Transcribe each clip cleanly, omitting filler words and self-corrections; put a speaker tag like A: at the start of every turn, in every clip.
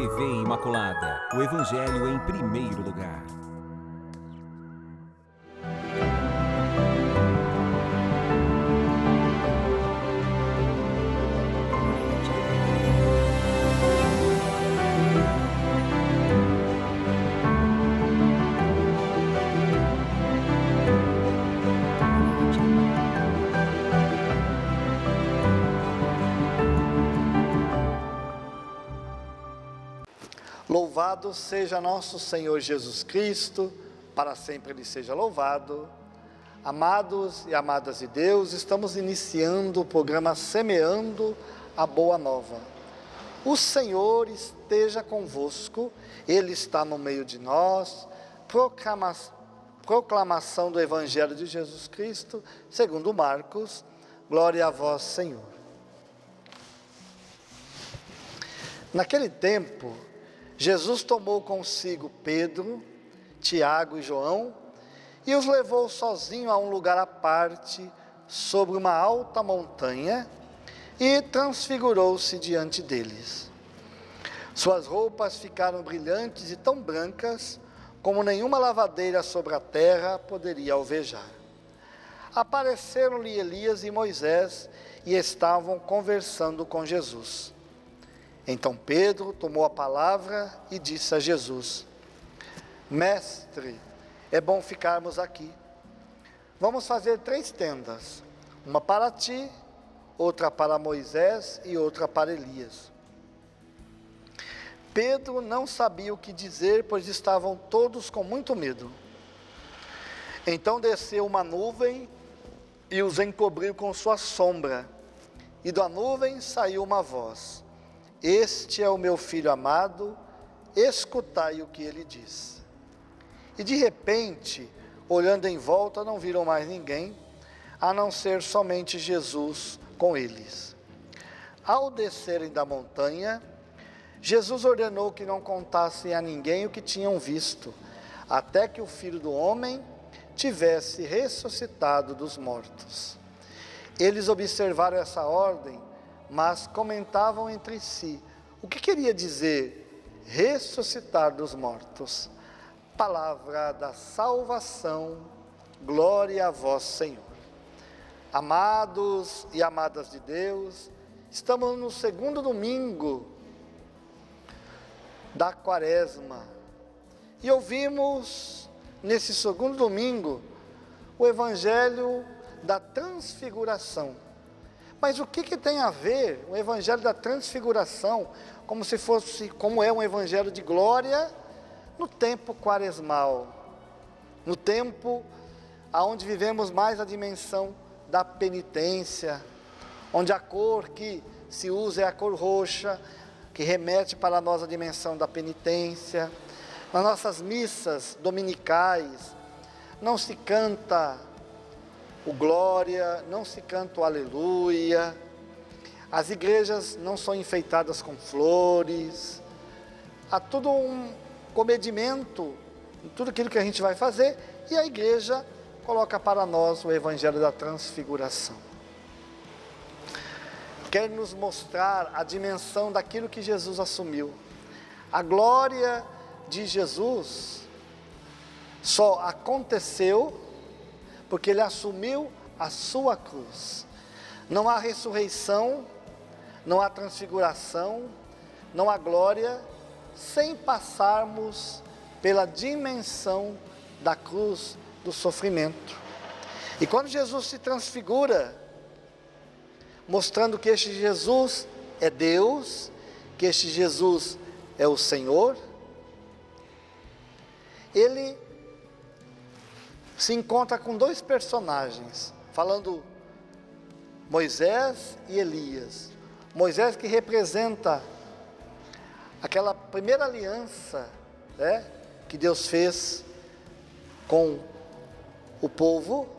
A: TV Imaculada, o Evangelho em primeiro lugar.
B: Louvado seja nosso Senhor Jesus Cristo, para sempre Ele seja louvado. Amados e amadas de Deus, estamos iniciando o programa Semeando a Boa Nova. O Senhor esteja convosco, Ele está no meio de nós. Proclamação do Evangelho de Jesus Cristo, segundo Marcos. Glória a vós, Senhor. Naquele tempo, Jesus tomou consigo Pedro, Tiago e João e os levou sozinho a um lugar à parte, sobre uma alta montanha, e transfigurou-se diante deles. Suas roupas ficaram brilhantes e tão brancas, como nenhuma lavadeira sobre a terra poderia alvejar. Apareceram-lhe Elias e Moisés e estavam conversando com Jesus. Então Pedro tomou a palavra e disse a Jesus: Mestre, é bom ficarmos aqui. Vamos fazer 3 tendas, uma para ti, outra para Moisés e outra para Elias. Pedro não sabia o que dizer, pois estavam todos com muito medo. Então desceu uma nuvem e os encobriu com sua sombra, e da nuvem saiu uma voz: Este é o meu filho amado, escutai o que ele diz. E de repente, olhando em volta, não viram mais ninguém, a não ser somente Jesus com eles. Ao descerem da montanha, Jesus ordenou que não contassem a ninguém o que tinham visto, até que o Filho do Homem tivesse ressuscitado dos mortos. Eles observaram essa ordem, mas comentavam entre si: o que queria dizer ressuscitar dos mortos? Palavra da salvação, glória a vós, Senhor. Amados e amadas de Deus, estamos no segundo domingo da Quaresma e ouvimos nesse segundo domingo o Evangelho da Transfiguração. Mas o que tem a ver o Evangelho da Transfiguração, como é um Evangelho de glória, no tempo quaresmal, no tempo onde vivemos mais a dimensão da penitência, onde a cor que se usa é a cor roxa, que remete para nós a dimensão da penitência. Nas nossas missas dominicais, não se canta o glória, não se canta o aleluia, as igrejas não são enfeitadas com flores, há todo um comedimento em tudo aquilo que a gente vai fazer, e a igreja coloca para nós o Evangelho da Transfiguração. Quer nos mostrar a dimensão daquilo que Jesus assumiu. A glória de Jesus só aconteceu porque Ele assumiu a sua cruz. Não há ressurreição, não há transfiguração, não há glória, sem passarmos pela dimensão da cruz, do sofrimento. E quando Jesus se transfigura, mostrando que este Jesus é Deus, que este Jesus é o Senhor, Ele se encontra com 2 personagens, falando Moisés e Elias. Moisés, que representa aquela primeira aliança, que Deus fez com o povo.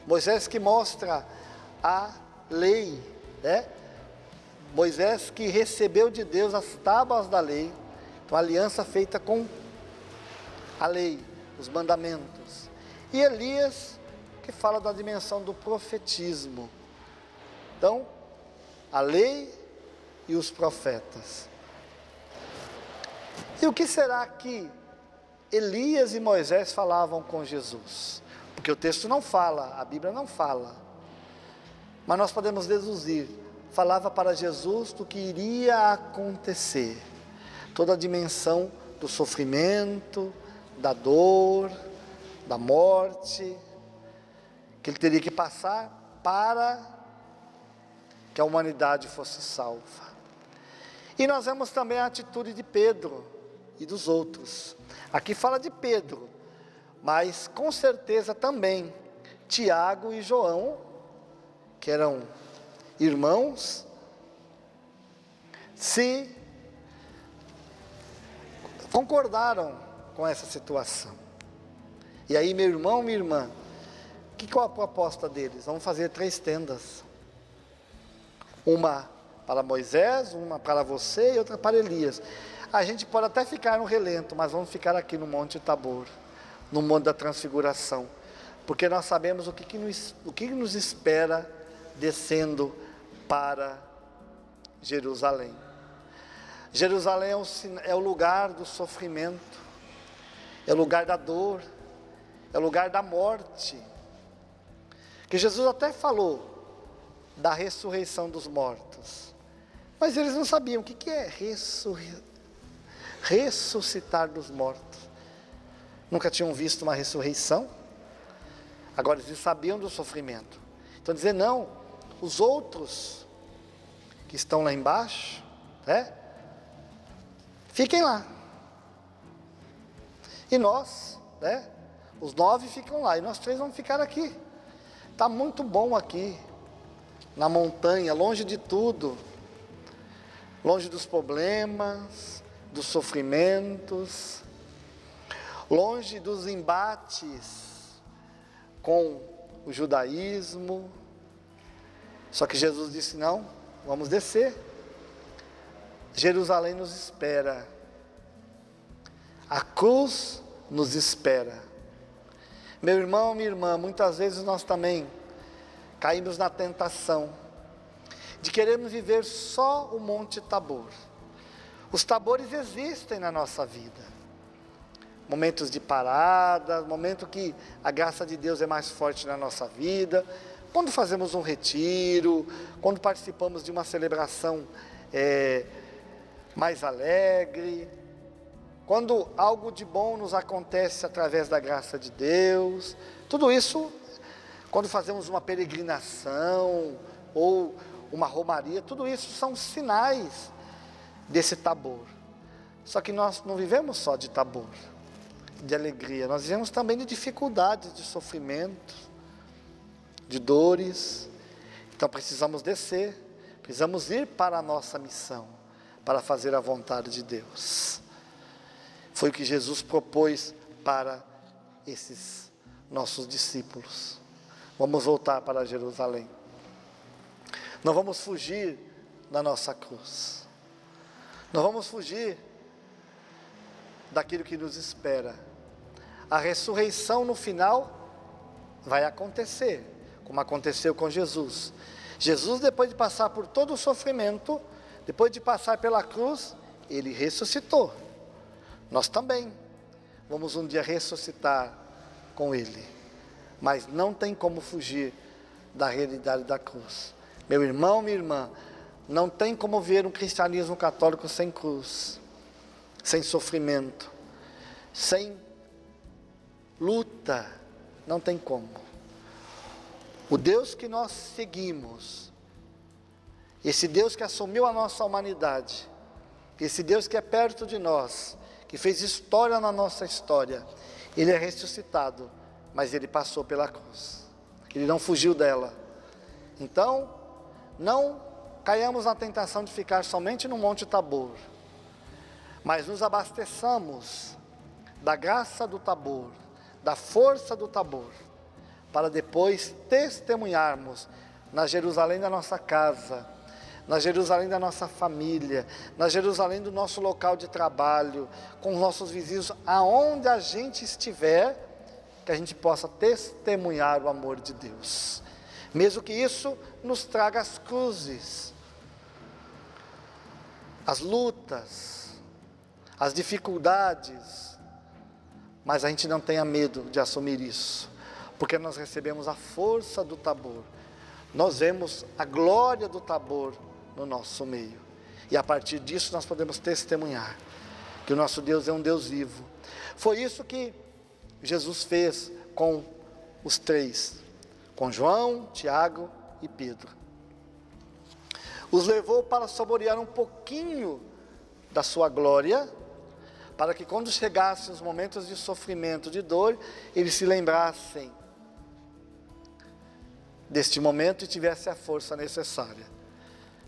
B: Moisés, que mostra a lei, Moisés, que recebeu de Deus as tábuas da lei. Então, a aliança feita com a lei, os mandamentos. E Elias, que fala da dimensão do profetismo. Então, a lei e os profetas. E o que será que Elias e Moisés falavam com Jesus? Porque o texto não fala, a Bíblia não fala, mas nós podemos deduzir. Falava para Jesus do que iria acontecer, toda a dimensão do sofrimento, da dor, da morte, que ele teria que passar para que a humanidade fosse salva. E nós vemos também a atitude de Pedro e dos outros. Aqui fala de Pedro, mas com certeza também Tiago e João, que eram irmãos, se concordaram com essa situação. E aí, meu irmão, minha irmã, qual a proposta deles? Vamos fazer 3 tendas. Uma para Moisés, uma para você e outra para Elias. A gente pode até ficar no relento, mas vamos ficar aqui no Monte Tabor, no Monte da Transfiguração, porque nós sabemos o que nos espera descendo para Jerusalém. Jerusalém é o lugar do sofrimento, é o lugar da dor, é o lugar da morte, que Jesus até falou da ressurreição dos mortos, mas eles não sabiam o que é ressuscitar dos mortos. Nunca tinham visto uma ressurreição, agora eles sabiam do sofrimento. Então dizer, não, os outros que estão lá embaixo, fiquem lá, e nós, os 9 ficam lá, e nós 3 vamos ficar aqui. Está muito bom aqui, na montanha, longe de tudo, longe dos problemas, dos sofrimentos, longe dos embates com o judaísmo. Só que Jesus disse, não, vamos descer. Jerusalém nos espera, a cruz nos espera. Meu irmão, minha irmã, muitas vezes nós também caímos na tentação de querermos viver só o Monte Tabor. Os tabores existem na nossa vida, momentos de parada, momento que a graça de Deus é mais forte na nossa vida, quando fazemos um retiro, quando participamos de uma celebração mais alegre, quando algo de bom nos acontece através da graça de Deus, tudo isso, quando fazemos uma peregrinação ou uma romaria, tudo isso são sinais desse Tabor. Só que nós não vivemos só de Tabor, de alegria, nós vivemos também de dificuldades, de sofrimentos, de dores. Então precisamos descer, precisamos ir para a nossa missão, para fazer a vontade de Deus. Foi o que Jesus propôs para esses nossos discípulos. Vamos voltar para Jerusalém. Não vamos fugir da nossa cruz. Não vamos fugir daquilo que nos espera. A ressurreição no final vai acontecer, como aconteceu com Jesus. Jesus, depois de passar por todo o sofrimento, depois de passar pela cruz, ele ressuscitou. Nós também vamos um dia ressuscitar com ele, mas não tem como fugir da realidade da cruz. Meu irmão, minha irmã, não tem como ver um cristianismo católico sem cruz, sem sofrimento, sem luta, não tem como. O Deus que nós seguimos, esse Deus que assumiu a nossa humanidade, esse Deus que é perto de nós, que fez história na nossa história, ele é ressuscitado, mas ele passou pela cruz, ele não fugiu dela. Então, não caiamos na tentação de ficar somente no Monte Tabor, mas nos abasteçamos da graça do Tabor, da força do Tabor, para depois testemunharmos na Jerusalém da nossa casa, na Jerusalém da nossa família, na Jerusalém do nosso local de trabalho, com os nossos vizinhos, aonde a gente estiver, que a gente possa testemunhar o amor de Deus, mesmo que isso nos traga as cruzes, as lutas, as dificuldades, mas a gente não tenha medo de assumir isso, porque nós recebemos a força do Tabor, nós vemos a glória do Tabor no nosso meio, e a partir disso nós podemos testemunhar que o nosso Deus é um Deus vivo. Foi isso que Jesus fez com os três, com João, Tiago e Pedro. Os levou para saborear um pouquinho da sua glória, para que quando chegassem os momentos de sofrimento, de dor, eles se lembrassem deste momento e tivessem a força necessária.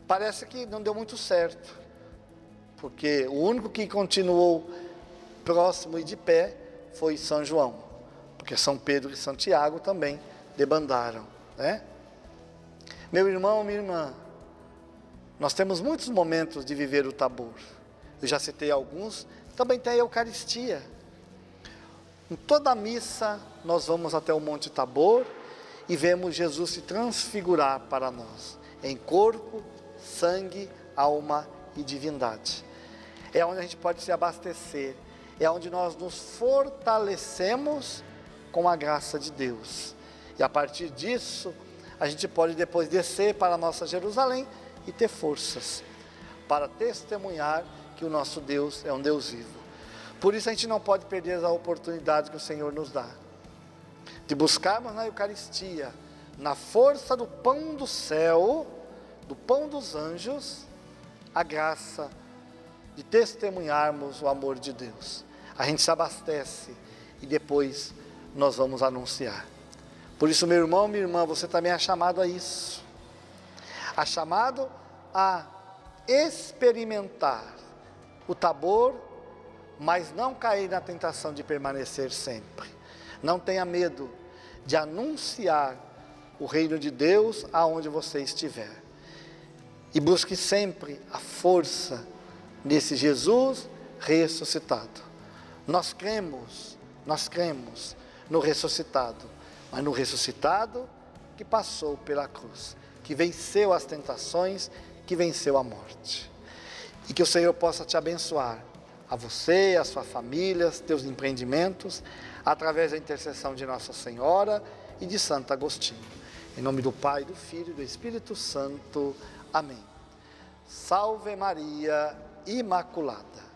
B: Parece que não deu muito certo, porque o único que continuou próximo e de pé foi São João, porque São Pedro e São Tiago também debandaram, né? Meu irmão, minha irmã, nós temos muitos momentos de viver o Tabor. Eu já citei alguns, também tem a Eucaristia. Em toda a missa, nós vamos até o Monte Tabor e vemos Jesus se transfigurar para nós, em corpo, sangue, alma e divindade. É onde a gente pode se abastecer, é onde nós nos fortalecemos com a graça de Deus. E a partir disso, a gente pode depois descer para a nossa Jerusalém e ter forças para testemunhar que o nosso Deus é um Deus vivo. Por isso a gente não pode perder a oportunidade que o Senhor nos dá, de buscarmos na Eucaristia, na força do pão do céu, do pão dos anjos, a graça de testemunharmos o amor de Deus. A gente se abastece e depois nós vamos anunciar. Por isso, meu irmão, minha irmã, você também é chamado a isso. É chamado a experimentar o Tabor, mas não cair na tentação de permanecer sempre. Não tenha medo de anunciar o reino de Deus aonde você estiver. E busque sempre a força nesse Jesus ressuscitado. Nós cremos no ressuscitado, mas no ressuscitado que passou pela cruz, que venceu as tentações, que venceu a morte. E que o Senhor possa te abençoar, a você, a sua família, teus empreendimentos, através da intercessão de Nossa Senhora e de Santo Agostinho. Em nome do Pai, do Filho e do Espírito Santo. Amém. Salve Maria Imaculada.